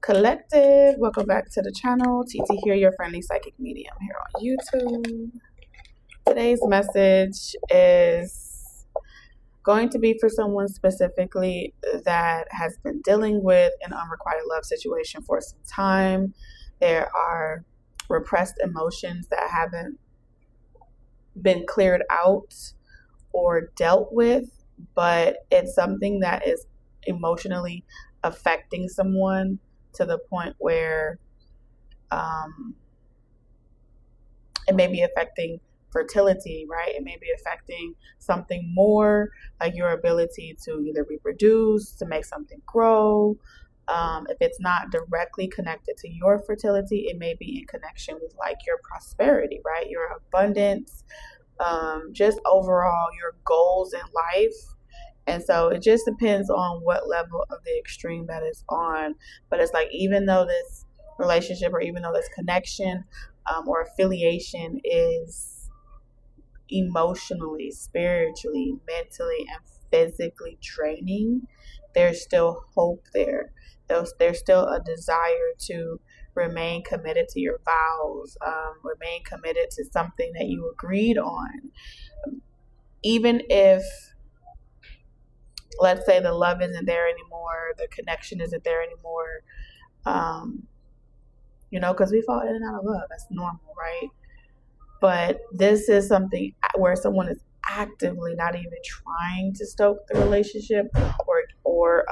Collective, welcome back to the channel. TT here, your friendly psychic medium here on YouTube. Today's message is going to be for someone specifically that has been dealing with an unrequited love situation for some time. There are repressed emotions that haven't been cleared out or dealt with, but it's something that is emotionally affecting someone to the point where it may be affecting fertility, right? It may be affecting something more, like your ability to either reproduce, to make something grow. If it's not directly connected to your fertility, it may be in connection with like your prosperity, right? Your abundance, just overall your goals in life. And so it just depends on what level of the extreme that it's on. But it's like, even though this relationship or even though this connection or affiliation is emotionally, spiritually, mentally, and physically draining, there's still hope there. There's still a desire to remain committed to your vows, remain committed to something that you agreed on. Even if, let's say, the love isn't there anymore, the connection isn't there anymore, because we fall in and out of love. That's normal, right? But this is something where someone is actively not even trying to stoke the relationship or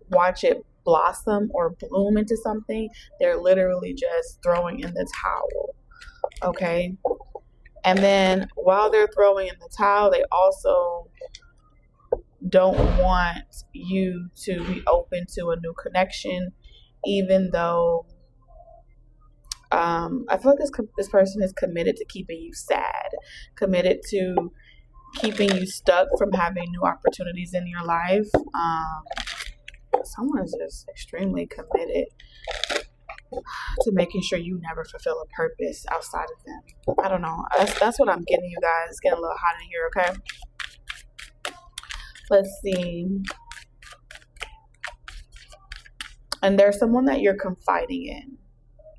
watch it blossom or bloom into something. They're literally just throwing in the towel, okay? And then while they're throwing in the towel, they also don't want you to be open to a new connection, even though I feel like this person is committed to keeping you sad, committed to keeping you stuck from having new opportunities in your life. Someone is just extremely committed to making sure you never fulfill a purpose outside of them. I don't know. That's what I'm getting, you guys. It's getting a little hot in here, okay? Let's see. And there's someone that you're confiding in.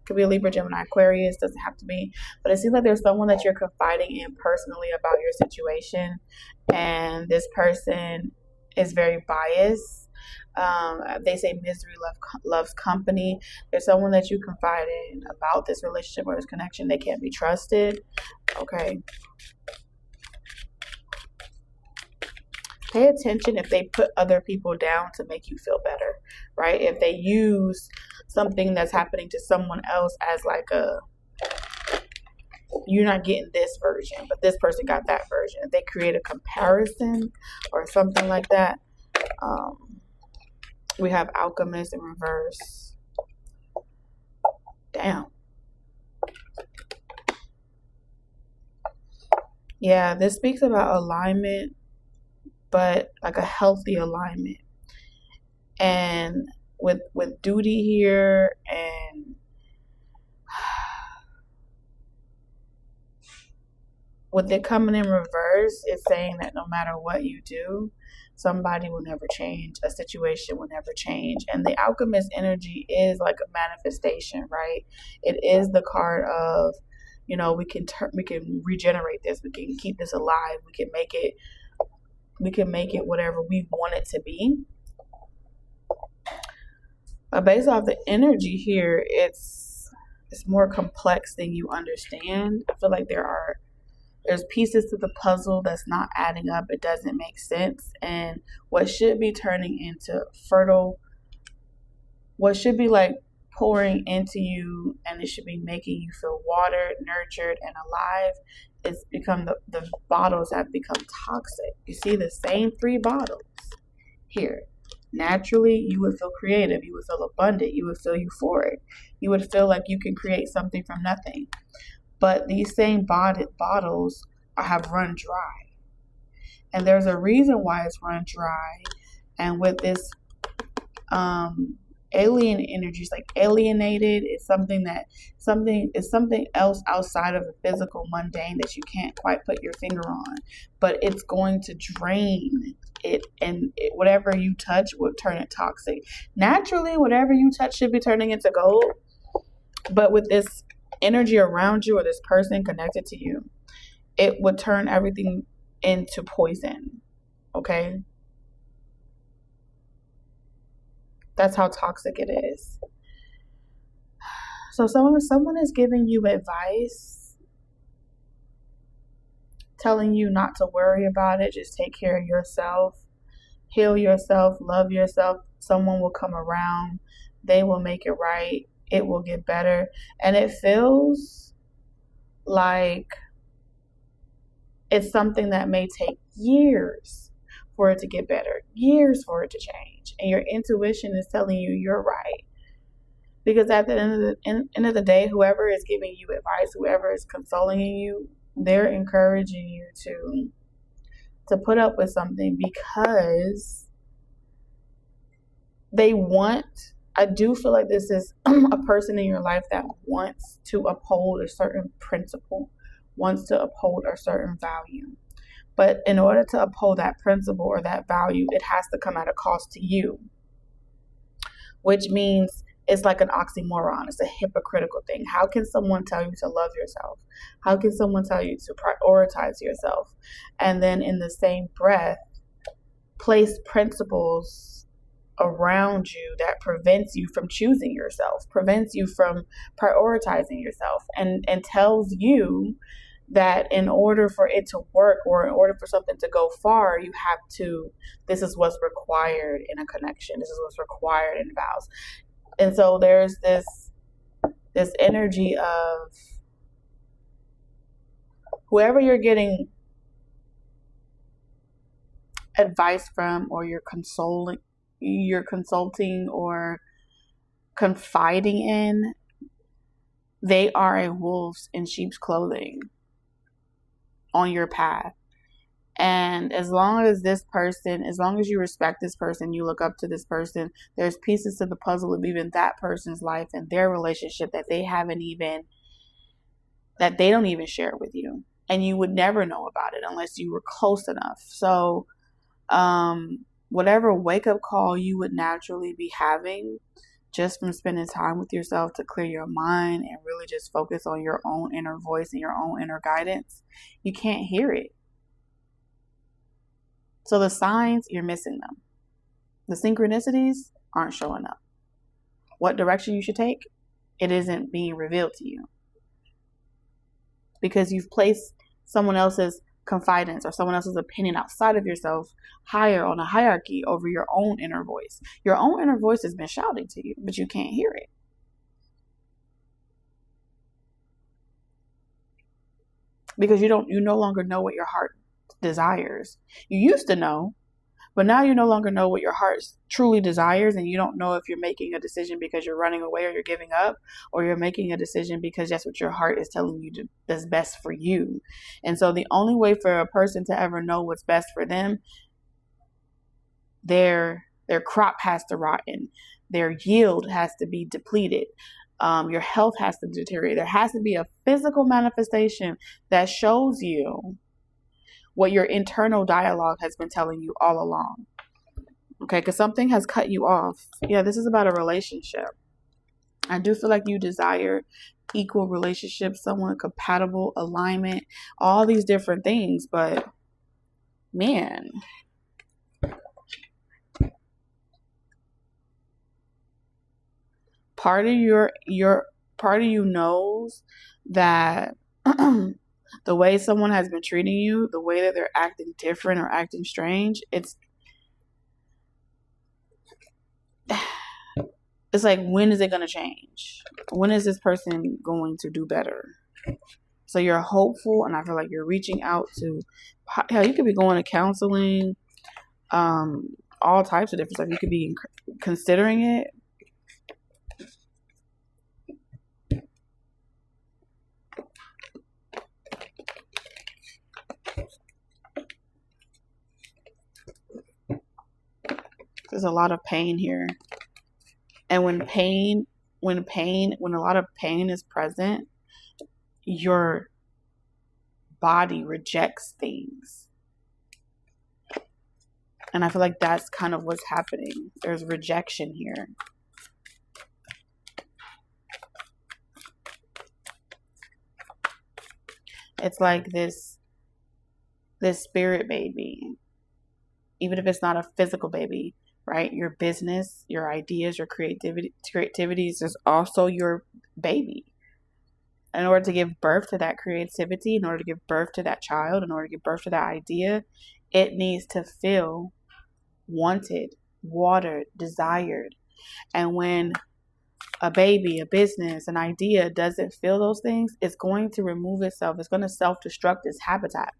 Could be a Libra, Gemini, Aquarius, doesn't have to be. But it seems like there's someone that you're confiding in personally about your situation. And this person is very biased. They say misery loves company. There's someone that you confide in about this relationship or this connection. They can't be trusted. Okay. Pay attention if they put other people down to make you feel better, right? If they use something that's happening to someone else as like you're not getting this version, but this person got that version. If they create a comparison or something like that. We have Alchemist in reverse. Damn. Yeah, this speaks about alignment, but like a healthy alignment. And with duty here, and with it coming in reverse, it's saying that no matter what you do, somebody will never change, a situation will never change. And the Alchemist energy is like a manifestation, right? It is the card of, we can regenerate this, we can keep this alive, we can make it whatever we want it to be. But based off the energy here, it's more complex than you understand. I feel like there's pieces to the puzzle that's not adding up. It doesn't make sense. And what should be turning into what should be like pouring into you, and it should be making you feel watered, nurtured, and alive, it's become the bottles have become toxic. You see the same 3 bottles here. Naturally, you would feel creative, you would feel abundant, you would feel euphoric, you would feel like you can create something from nothing. But these same bottles have run dry. And there's a reason why it's run dry. And with this alien energies, like alienated. It's something else outside of the physical mundane that you can't quite put your finger on, but it's going to drain it, and whatever you touch will turn it toxic. Naturally, whatever you touch should be turning into gold, but with this energy around you or this person connected to you, it would turn everything into poison. Okay? That's how toxic it is. So someone is giving you advice, telling you not to worry about it, just take care of yourself, heal yourself, love yourself. Someone will come around, they will make it right, it will get better. And it feels like it's something that may take years for it to get better, years for it to change. And your intuition is telling you you're right. Because at the end of the day, whoever is giving you advice, whoever is consoling you, they're encouraging you to put up with something because they want. I do feel like this is a person in your life that wants to uphold a certain principle, wants to uphold a certain value. But in order to uphold that principle or that value, it has to come at a cost to you, which means it's like an oxymoron. It's a hypocritical thing. How can someone tell you to love yourself? How can someone tell you to prioritize yourself? And then in the same breath, place principles around you that prevents you from choosing yourself, prevents you from prioritizing yourself, and tells you that in order for it to work or in order for something to go far, you have to, this is what's required in a connection. This is what's required in vows. And so there's this energy of whoever you're getting advice from, or you're consulting or confiding in, they are a wolf in sheep's clothing on your path. And as long as you respect this person, you look up to this person, there's pieces to the puzzle of even that person's life and their relationship that they don't even share with you. And you would never know about it unless you were close enough. So, whatever wake-up call you would naturally be having just from spending time with yourself to clear your mind and really just focus on your own inner voice and your own inner guidance, you can't hear it. So the signs, you're missing them. The synchronicities aren't showing up. What direction you should take, it isn't being revealed to you. Because you've placed someone else's confidence or someone else's opinion outside of yourself higher on a hierarchy over your own inner voice. Your own inner voice has been shouting to you, but you can't hear it. Because you no longer know what your heart desires. You used to know, but now you no longer know what your heart truly desires, and you don't know if you're making a decision because you're running away or you're giving up, or you're making a decision because that's what your heart is telling you that's best for you. And so the only way for a person to ever know what's best for them, their crop has to rotten, their yield has to be depleted, your health has to deteriorate. There has to be a physical manifestation that shows you what your internal dialogue has been telling you all along. Okay, because something has cut you off. Yeah, this is about a relationship. I do feel like you desire equal relationships, someone compatible, alignment, all these different things. But man, part of you knows that the way someone has been treating you, the way that they're acting different or acting strange, it's like, when is it going to change? When is this person going to do better? So you're hopeful, and I feel like you're reaching out to, hell, you could be going to counseling, all types of different stuff. You could be considering it. There's a lot of pain here. And when a lot of pain is present, your body rejects things. And I feel like that's kind of what's happening. There's rejection here. It's like this spirit baby, even if it's not a physical baby, right? Your business, your ideas, your creativities is also your baby. In order to give birth to that creativity, in order to give birth to that child, in order to give birth to that idea, it needs to feel wanted, watered, desired. And when a baby, a business, an idea doesn't feel those things, it's going to remove itself. It's going to self-destruct its habitat.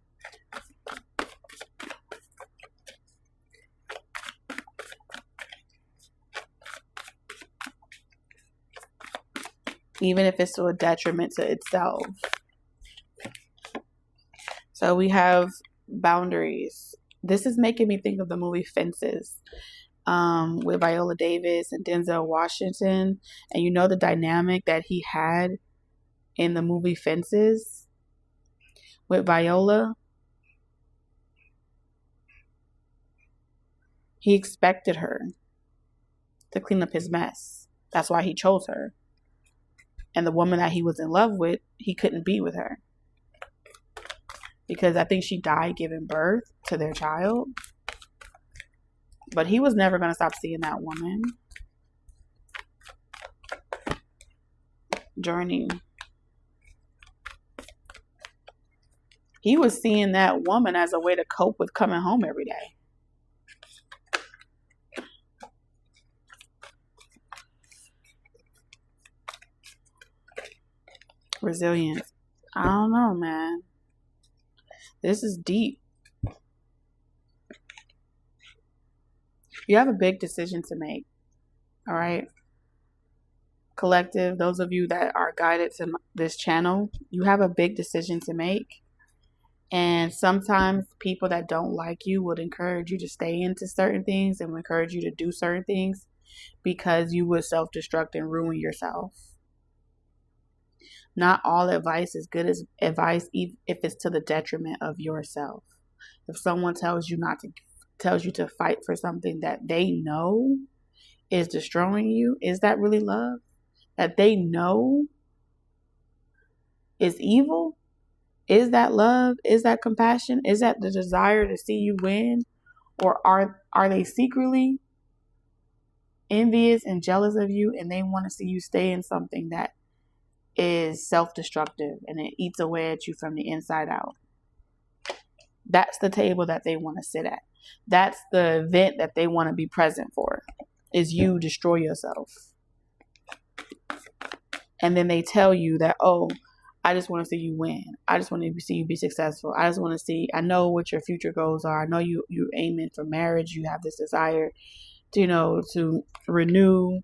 Even if it's to a detriment to itself. So we have boundaries. This is making me think of the movie Fences, with Viola Davis and Denzel Washington. And you know the dynamic that he had in the movie Fences with Viola? He expected her to clean up his mess. That's why he chose her. And the woman that he was in love with, he couldn't be with her. Because I think she died giving birth to their child. But he was never going to stop seeing that woman. Journey. He was seeing that woman as a way to cope with coming home every day. Resilience. I don't know, man. This is deep. You have a big decision to make. All right. Collective, those of you that are guided to this channel, you have a big decision to make. And sometimes people that don't like you would encourage you to stay into certain things and would encourage you to do certain things because you would self-destruct and ruin yourself. Not all advice is good as advice if it's to the detriment of yourself. If someone tells you to fight for something that they know is destroying you, is that really love? That they know is evil? Is that love? Is that compassion? Is that the desire to see you win? Or are they secretly envious and jealous of you and they want to see you stay in something that is self-destructive and it eats away at you from the inside out? That's the table that they want to sit at. That's the event that they want to be present for, is you destroy yourself. And then they tell you that, oh, I just want to see you win. I just want to see you be successful. I just want to see, I know what your future goals are. I know you're aiming for marriage. You have this desire to, to renew,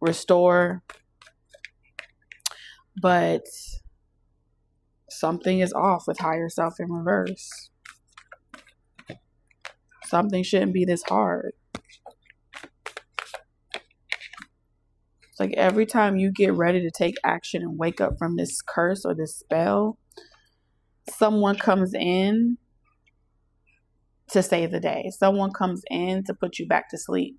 restore. But something is off with higher self in reverse. Something shouldn't be this hard. It's like every time you get ready to take action and wake up from this curse or this spell, someone comes in to save the day. Someone comes in to put you back to sleep.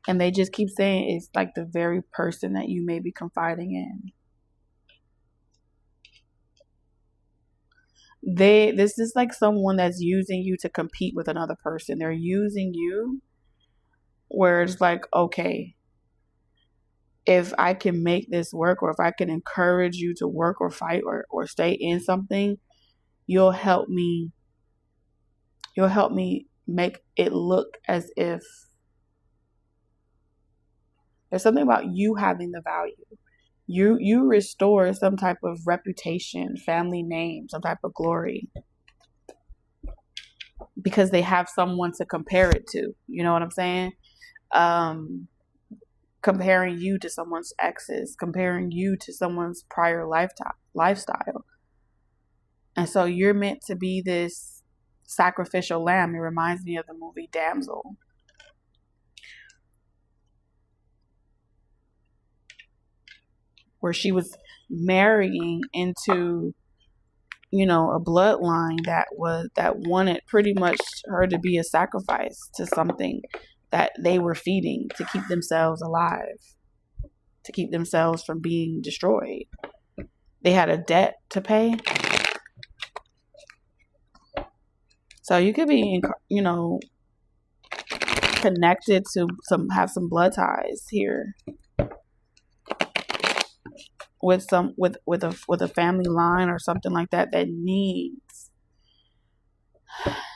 And they just keep saying it's like the very person that you may be confiding in. This is like someone that's using you to compete with another person. They're using you where it's like, okay, if I can make this work, or if I can encourage you to work or fight or stay in something, you'll help me make it look as if there's something about you having the value. You restore some type of reputation, family name, some type of glory. Because they have someone to compare it to. You know what I'm saying? Comparing you to someone's exes. Comparing you to someone's prior lifestyle. And so you're meant to be this sacrificial lamb. It reminds me of the movie Damsel. Where she was marrying into, you know, a bloodline that wanted pretty much her to be a sacrifice to something that they were feeding to keep themselves alive, to keep themselves from being destroyed. They had a debt to pay. So you could be, you know, connected to have some blood ties here with a family line or something like that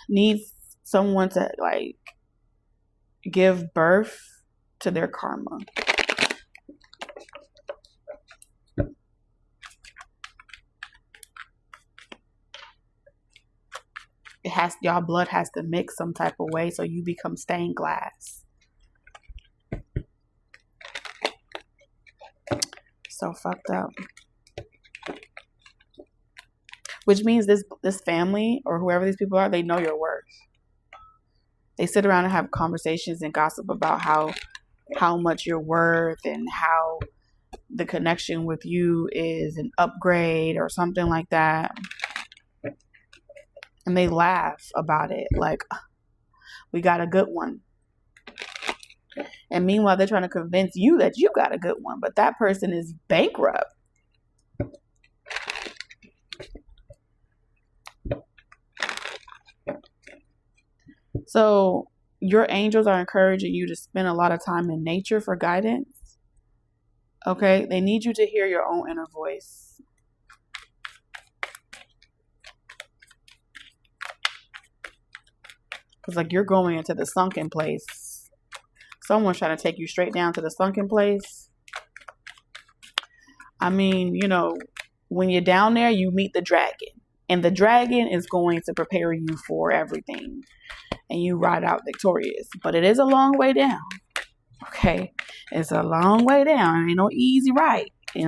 needs someone to like give birth to their karma. Y'all blood has to mix some type of way so you become stained glass. So fucked up. Which means this family or whoever these people are, they know your worth. They sit around and have conversations and gossip about how much you're worth and how the connection with you is an upgrade or something like that. And they laugh about it like, we got a good one. And meanwhile, they're trying to convince you that you got a good one, but that person is bankrupt. So your angels are encouraging you to spend a lot of time in nature for guidance. Okay? They need you to hear your own inner voice. Because like you're going into the sunken place. Someone's trying to take you straight down to the sunken place. I mean, you know, when you're down there, you meet the dragon. And the dragon is going to prepare you for everything. And you ride out victorious. But it is a long way down. Okay? It's a long way down. It ain't no easy ride. It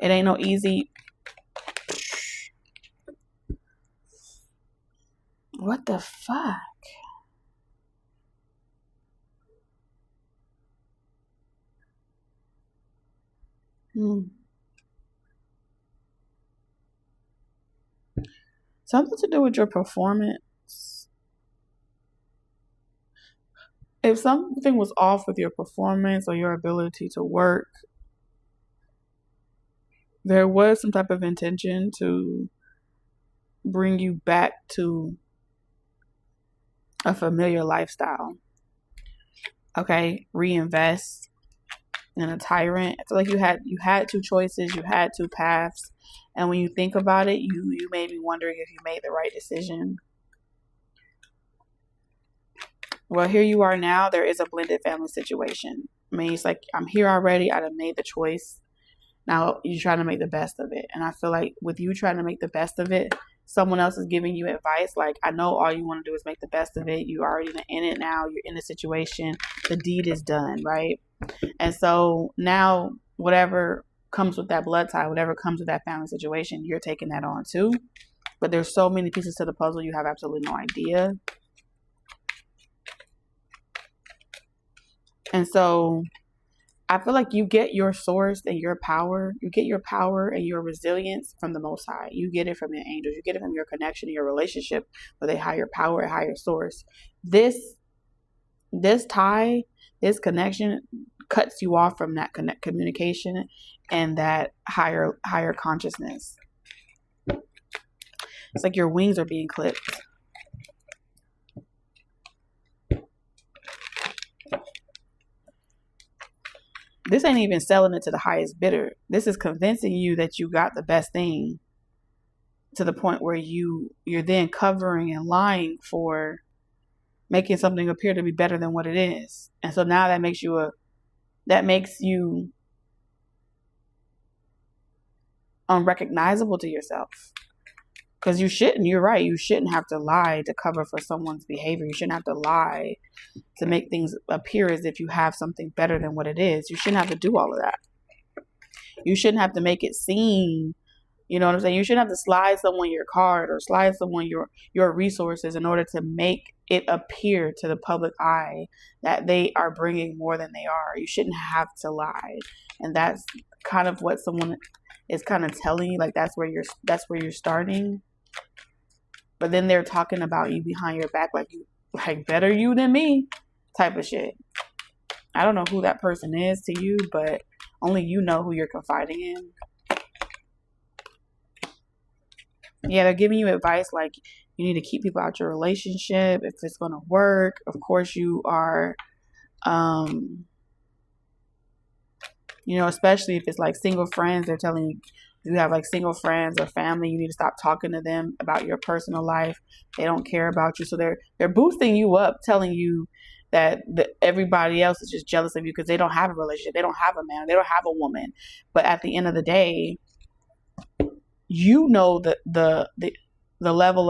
ain't no easy. What the fuck? Something to do with your performance. If something was off with your performance or your ability to work, there was some type of intention to bring you back to a familiar lifestyle. Okay, reinvest in a tyrant. I feel like you had two choices, you had two paths, and when you think about it, you may be wondering if you made the right decision. Well, here you are now. There is a blended family situation. I mean, it's like, I'm here already. I done made the choice. Now you're trying to make the best of it. And I feel like with you trying to make the best of it, someone else is giving you advice. Like, I know all you want to do is make the best of it. You're already in it now. You're in the situation. The deed is done, right? And so now whatever comes with that blood tie, whatever comes with that family situation, you're taking that on too. But there's so many pieces to the puzzle, you have absolutely no idea. And so I feel like you get your source and your power. You get your power and your resilience from the Most High. You get it from your angels. You get it from your connection and your relationship with a higher power, a higher source. This tie, this connection cuts you off from that communication and that higher consciousness. It's like your wings are being clipped. This ain't even selling it to the highest bidder. This is convincing you that you got the best thing, to the point where you're then covering and lying for making something appear to be better than what it is. And so now that makes you unrecognizable to yourself. Because you're right, you shouldn't have to lie to cover for someone's behavior. You shouldn't have to lie to make things appear as if you have something better than what it is. You shouldn't have to do all of that. You shouldn't have to make it seem, You know what I'm saying? You shouldn't have to slide someone your card or slide someone your resources in order to make it appear to the public eye that they are bringing more than they are. You shouldn't have to lie. And that's kind of what someone is kind of telling you, like that's where you're starting. But then they're talking about you behind your back like better you than me type of shit. I don't know who that person is to you, but only you know who you're confiding in. Yeah, they're giving you advice like you need to keep people out your relationship if it's going to work. Of course you are, especially if it's like single friends, they're telling you, if you have like single friends or family, you need to stop talking to them about your personal life. They don't care about you. So they're boosting you up, telling you that everybody else is just jealous of you because they don't have a relationship. They don't have a man. They don't have a woman. But at the end of the day, you know the level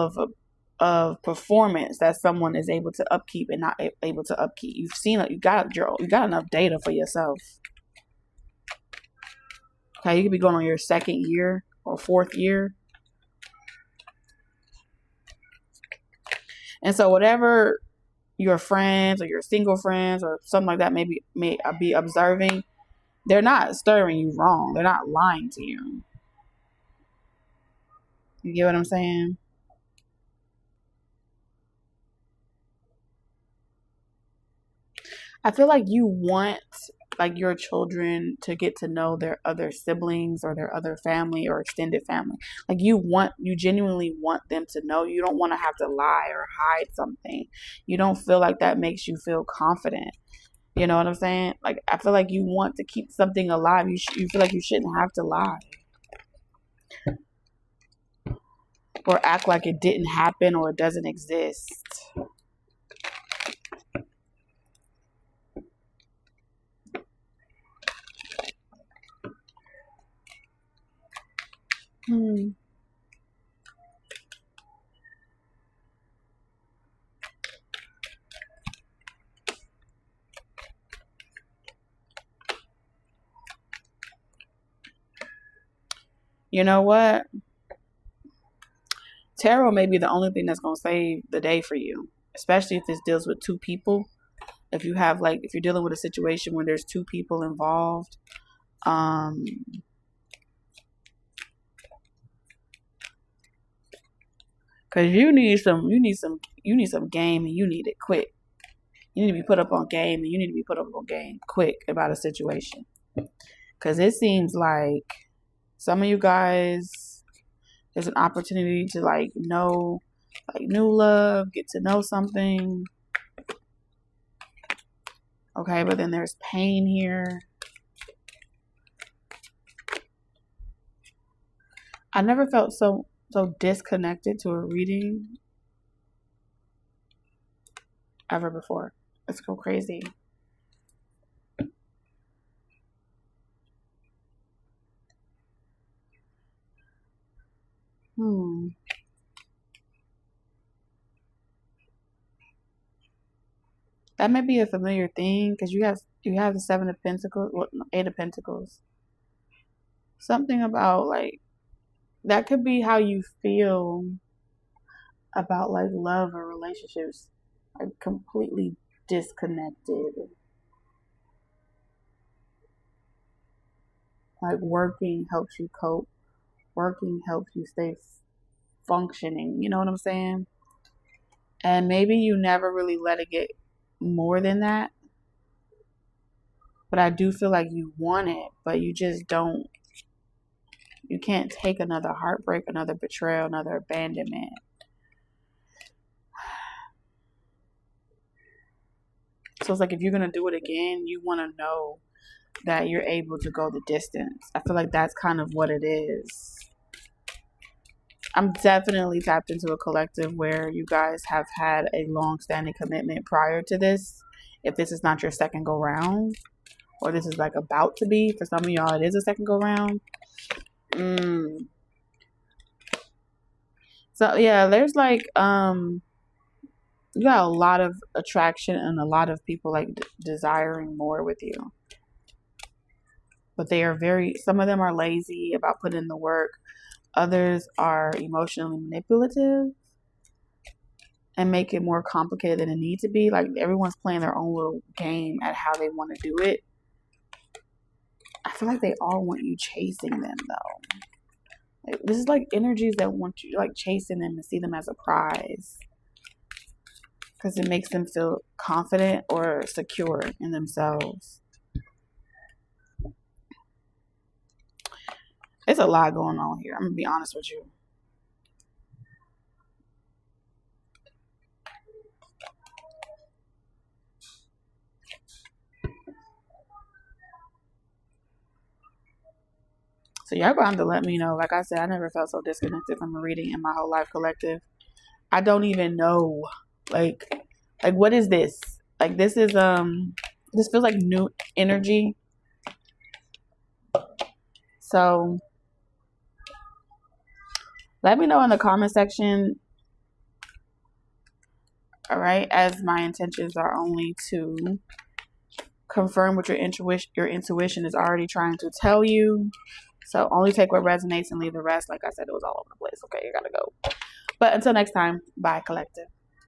of performance that someone is able to upkeep and not able to upkeep. You've seen it. You got enough data for yourself. Okay, you could be going on your 2nd year or 4th year. And so whatever your friends or your single friends or something like that may be observing, they're not stirring you wrong. They're not lying to you. You get what I'm saying? I feel like you want like your children to get to know their other siblings or their other family or extended family. Like you genuinely want them to know. You don't want to have to lie or hide something. You don't feel like that makes you feel confident. You know what I'm saying? Like I feel like you want to keep something alive. You feel like you shouldn't have to lie or act like it didn't happen or it doesn't exist. You know what? Tarot may be the only thing that's going to save the day for you, especially if this deals with 2 people. If you're dealing with a situation where there's 2 people involved, because you need some game and you need it quick. You need to be put up on game and you need to be put up on game quick about a situation. Because it seems like some of you guys, there's an opportunity to know new love, get to know something. Okay, but then there's pain here. I never felt so disconnected to a reading ever before. Let's go crazy. That may be a familiar thing because you have the 7 of Pentacles, 8 of Pentacles. Something about that could be how you feel about love or relationships, completely disconnected. Working helps you cope. Working helps you stay functioning. You know what I'm saying? And maybe you never really let it get more than that. But I do feel like you want it, but you just don't. You can't take another heartbreak, another betrayal, another abandonment. So it's like if you're going to do it again, you want to know that you're able to go the distance. I feel like that's kind of what it is. I'm definitely tapped into a collective where you guys have had a long-standing commitment prior to this. If this is not your second go round, or this is about to be, for some of y'all it is a second go round. So yeah, there's you got a lot of attraction and a lot of people desiring more with you. But they are some of them are lazy about putting in the work. Others are emotionally manipulative and make it more complicated than it needs to be. Like, everyone's playing their own little game at how they want to do it. I feel like they all want you chasing them, though. Like, this is like energies that want you, like, chasing them and see them as a prize. Because it makes them feel confident or secure in themselves. It's a lot going on here. I'm going to be honest with you. So y'all gonna have to let me know. Like I said, I never felt so disconnected from a reading in my whole life collective. I don't even know. Like what is this? Like, this is this feels like new energy. So let me know in the comment section. All right, as my intentions are only to confirm what your intuition is already trying to tell you. So only take what resonates and leave the rest. Like I said, it was all over the place. Okay, you gotta go. But until next time, bye, collective.